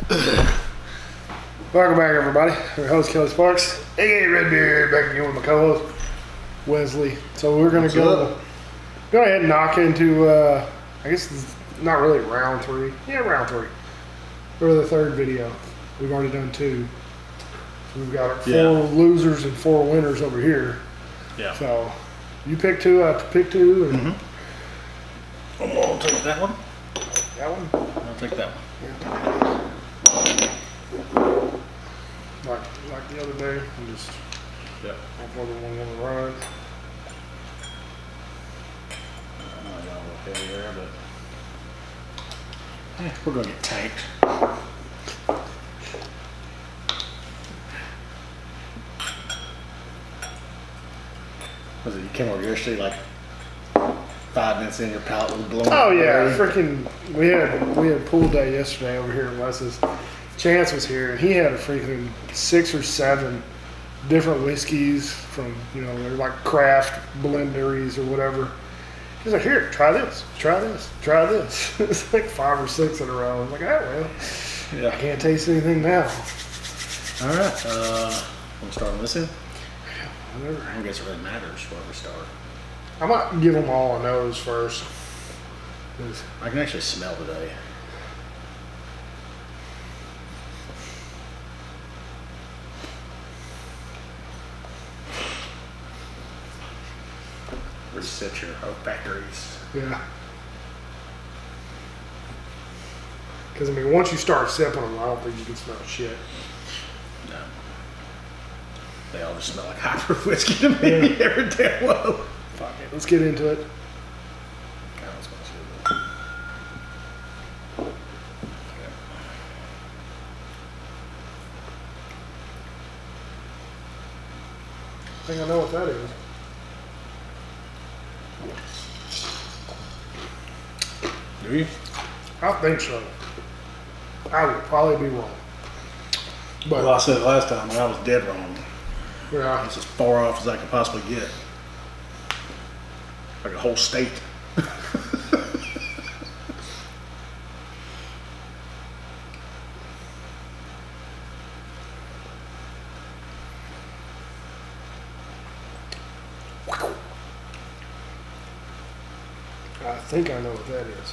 Welcome back, everybody. I'm your host, Kelly Sparks, aka Redbeard, back again with my co-host, Wesley. So we're going to go ahead and knock into, I guess it's not really round three. Yeah, round three. Or the third video. We've already done two. So we've got four losers and four winners over here. Yeah. So you pick two, I pick two. And I'll take that one. That one? I'll take that one. Yeah. Like the other day, I'm just before the one want to run. I know I got a little heavy there, but we're gonna get tanked. Was it you came over yesterday like 5 minutes in, your palate was blowing? Oh yeah, freaking! We had pool day yesterday over here at Wes's. Chance was here, and he had a freaking 6 or 7 different whiskeys from, they're like craft blenderies or whatever. He's like, here, try this, try this, try this. It's like 5 or 6 in a row. I'm like, oh well, I can't taste anything now. All right, we'll start on this end. Yeah, whatever. I don't guess it really matters where we start. I might give them all a nose first. I can actually smell today. Reset your olfactories. Yeah. Because, once you start sipping them, I don't think you can smell shit. No. They all just smell like hyper whiskey to me every damn well. Fuck it. Let's get into it. I think I know what that is. Do you? I think so. I would probably be wrong. But Well, I said it last time, and I was dead wrong. yeah, It's as far off as I could possibly get. Like a whole state. I think I know what that is.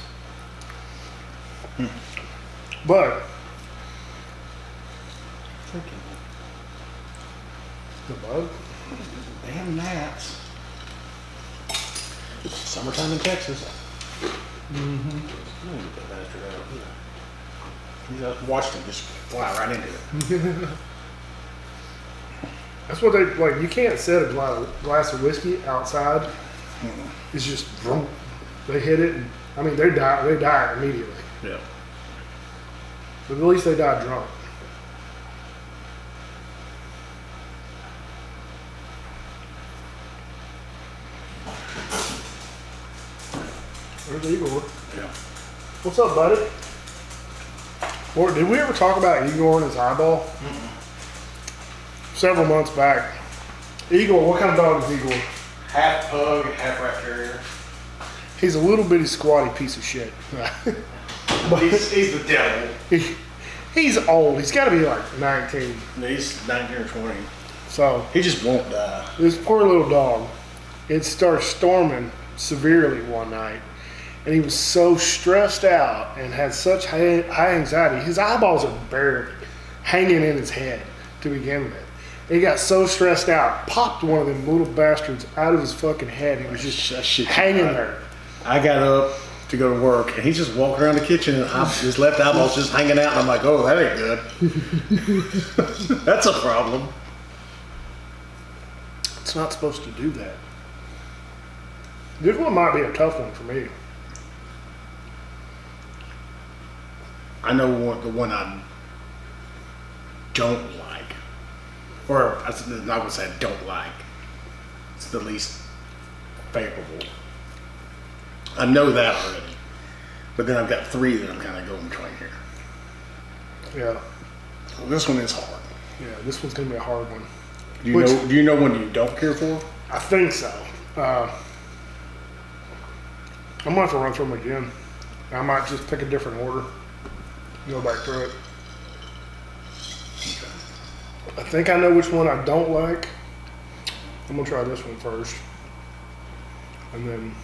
But the bug? Damn gnats. Summertime in Texas. I watched him just fly right into it. That's what they like. You can't set a glass of whiskey outside. It's just drunk. They hit it, and they die immediately. Yeah. But at least they die drunk. There's Igor. Yeah. What's up, buddy? Or did we ever talk about Igor and his eyeball? Several months back. Igor, what kind of dog is Igor? Half pug, half rat terrier. He's a little bitty squatty piece of shit. But he's the devil. He's old. He's got to be like 19. He's 19 or 20. So He just won't die. this poor little dog, it starts storming severely one night, and he was so stressed out and had such high anxiety. His eyeballs are barely hanging in his head to begin with. He got so stressed out, popped one of them little bastards out of his fucking head. He was just hanging there. I got up to go to work, and he's just walking around the kitchen, and his left eyeball's just hanging out, and I'm like, oh, that ain't good. That's a problem. It's not supposed to do that. This one might be a tough one for me. I know the one I don't like. Or I'm not going to say I don't like. It's the least favorable. I know that already. But then I've got 3 that I'm kind of going between here. Yeah. Well, this one is hard. Yeah, this one's going to be a hard one. Do you know one you don't care for? I think so. I'm going to have to run through them again. I might just pick a different order. Go back through it. I think I know which one I don't like. I'm gonna try this one first, and then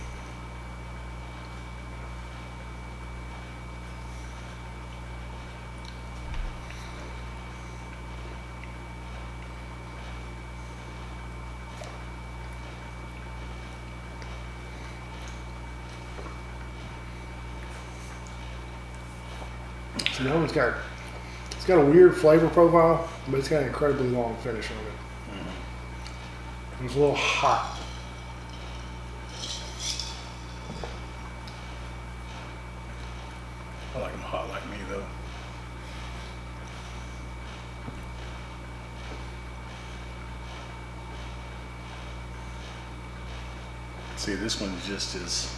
so that one's got, it's got a weird flavor profile, but it's got an incredibly long finish on it. It's a little hot. I like them hot like me though. See, this one just is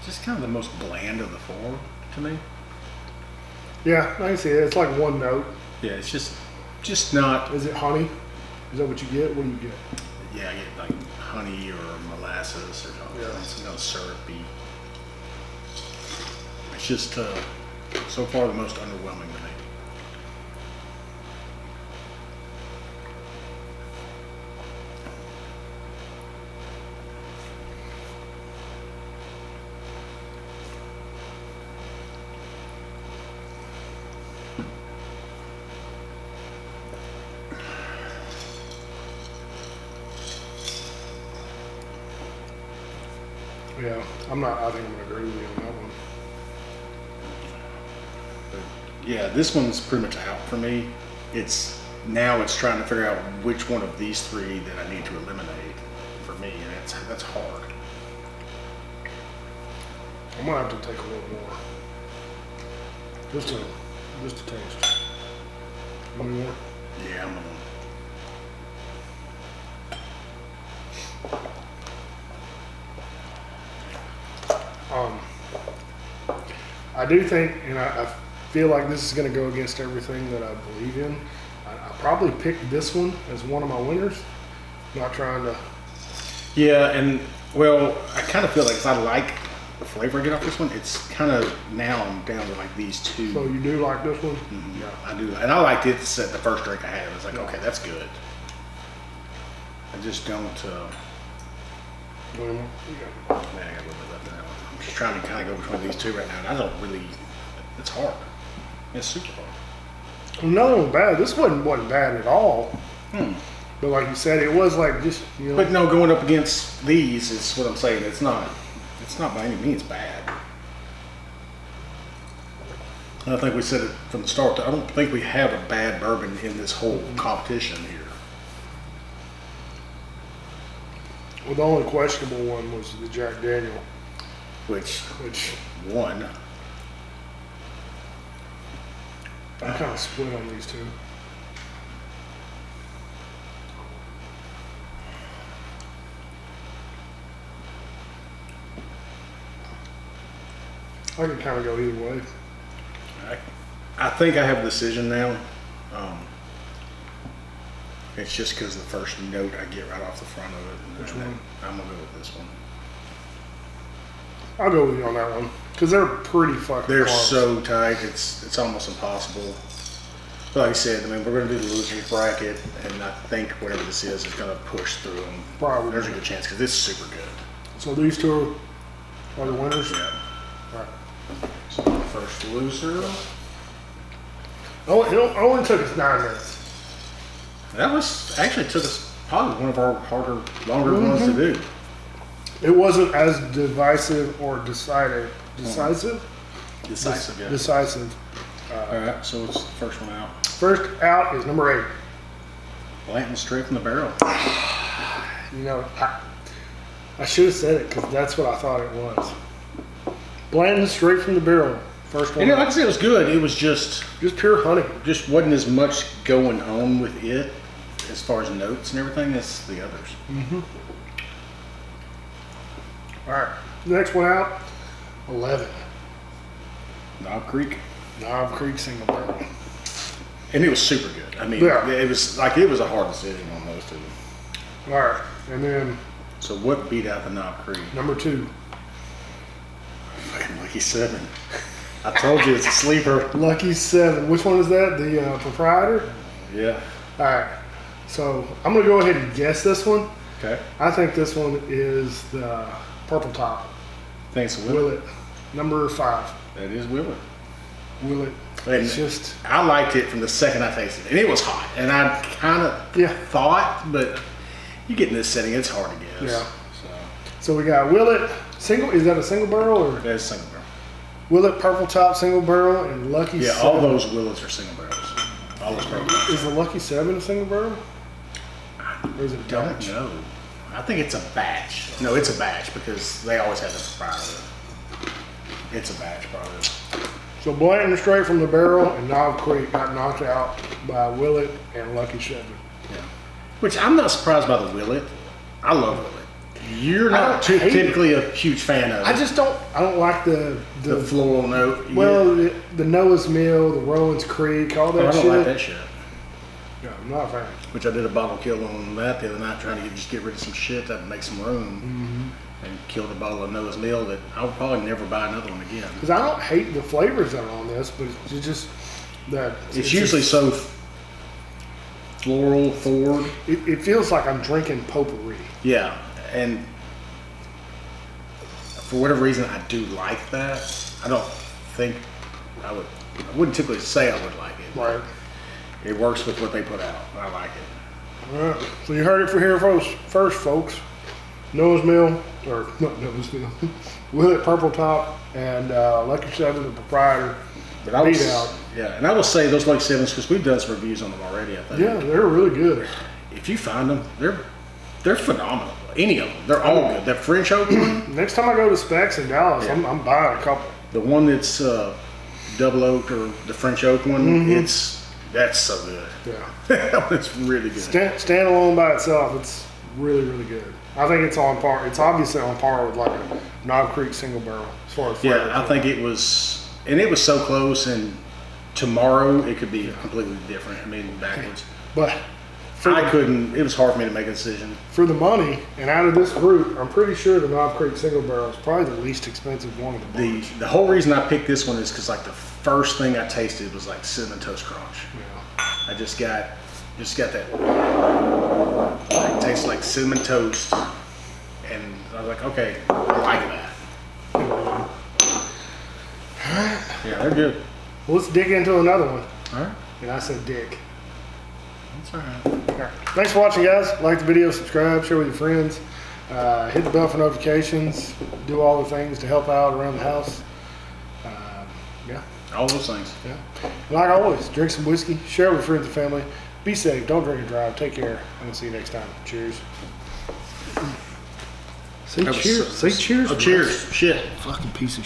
just kind of the most bland of the four to me. Yeah, I can see it. It's like one note. Yeah, it's just not. Is it honey? Is that what you get? What do you get? Yeah, I get like honey or molasses or something. Yeah. It's syrupy. It's just so far the most underwhelming to me. Yeah, I think I'm gonna agree with you on that one. Yeah, this one's pretty much out for me. It's trying to figure out which one of these three that I need to eliminate for me, and that's hard. I'm gonna have to take a little more. Just a taste. One more. Yeah, I'm gonna. I do think, and I feel like this is going to go against everything that I believe in. I probably picked this one as one of my winners. Not trying to. Yeah, and well, I kind of feel like 'cause I like the flavor I get off this one. It's kind of now I'm down to like these two. So you do like this one? Mm-hmm. Yeah, I do, and I liked it. The first drink I had, I was like, okay, that's good. I just don't. One more? You got it. Man, I got a little bit left in that one. I'm just trying to kind of go between these two right now, and I don't really. It's hard. It's super hard. Another one bad. This wasn't bad at all. But like you said, it was like just, you know. But no, going up against these is what I'm saying. It's not by any means bad. I think we said it from the start. I don't think we have a bad bourbon in this whole competition here. Well, the only questionable one was the Jack Daniel, Which won. I'm kind of split on these two. I can kind of go either way. I think I have a decision now. It's just because the first note I get right off the front of it. Which one? I'm gonna go with this one. I'll go with you on that one because they're pretty fucking They're close. so tight, it's almost impossible. But like I said, I mean, we're gonna do the losers bracket, and I think whatever this is gonna push through them. Probably. There's a good chance because this is super good. So these two are the winners? Yeah. All right. So the first loser. Oh, it only took us 9 minutes. That was actually took us probably one of our longer ones to do. It wasn't as divisive or decided. Decisive? Decisive, yeah. Decisive. All right, so what's the first one out? First out is number 8. Blanton straight from the barrel. You know, I should have said it because that's what I thought it was. Blanton straight from the barrel. First one. And like I said, it was good. It was just pure honey. just wasn't as much going on with it as far as notes and everything as the others. Mm-hmm. All right. Next one out, 11. Knob Creek. Knob Creek single barrel. And it was super good. I mean, Yeah. it was a hard decision on those two. All right. And then So what beat out the Knob Creek? number 2. Fucking Lucky 7. I told you it's a sleeper. Lucky 7. Which one is that? The proprietor? Yeah. All right. So I'm going to go ahead and guess this one. Okay. I think this one is the purple top. Thanks, Willet. Willet. Number 5. That is Willet. Willet. And It's just, I liked it from the second I tasted it. And it was hot. And I kind of thought, but you get in this setting, it's hard to guess. Yeah. So we got Willet single. Is that a single barrel or? That's single barrel. Willet purple top single barrel and Lucky 7. All those Willets are single barrels. All those purple barrels. Is the Lucky 7 a single barrel? Or is it a Don't batch? know. I think it's a batch. No, it's a batch because they always have the proprietor. It's a batch, probably. So Blanton straight from the barrel and Knob Creek got knocked out by Willet and Lucky 7. Yeah. Which I'm not surprised by the Willet. I love Willet. You're I not don't hate typically a huge fan of it. I just don't. I don't like the floral note. well the Noah's Mill, the Rowan's Creek, all that I don't shit. like that shit. Yeah, I'm not a fan. Which I did a bottle kill on that the other night, trying to just get rid of some shit that make some room, and killed a bottle of Noah's Mill that I would probably never buy another one again. Because I don't hate the flavors that are on this, but it's just that It's usually so floral forward. It feels like I'm drinking potpourri. Yeah, and for whatever reason, I do like that. I don't think I wouldn't typically say I would like it. Right. It works with what they put out. I like it. All right. So you heard it from here first, folks. Noah's Mill, or not Noah's Mill, Willet Purple Top, and Lucky 7, the proprietor, But I beat was, out. yeah, and I will say those Lucky 7s because we've done some reviews on them already. I think. Yeah, they're really good. If you find them, they're phenomenal. Any of them, they're all good. That French oak one, Next time I go to Specs in Dallas, Yeah. I'm buying a couple. the one that's double oak or the French oak one, that's so good. Yeah. That one's really good. Stand alone by itself, it's really, really good. I think it's on par. It's obviously on par with like a Knob Creek single barrel as far as flavor. Yeah, I think it was, and it was so close. And tomorrow it could be completely different. I mean, backwards. But I couldn't. It was hard for me to make a decision. for the money, and out of this group, I'm pretty sure the Knob Creek single barrel is probably the least expensive one of the bunch. The whole reason I picked this one is because like the first thing I tasted was like cinnamon toast crunch. Yeah. I just got that. Like, tastes like cinnamon toast, and I was like, okay, I like that. Yeah, they're good. Well, let's dig into another one. All right, And I said dig. that's all right. All right. Thanks for watching, guys. Like the video, subscribe, share with your friends. Hit the bell for notifications. Do all the things to help out around the house. Yeah. All those things. Yeah. Like always, drink some whiskey, share it with friends and family. Be safe. Don't drink and drive. Take care. And we'll see you next time. Cheers. Say That was cheers. so- Say cheers. Oh, cheers. Shit. Fucking piece of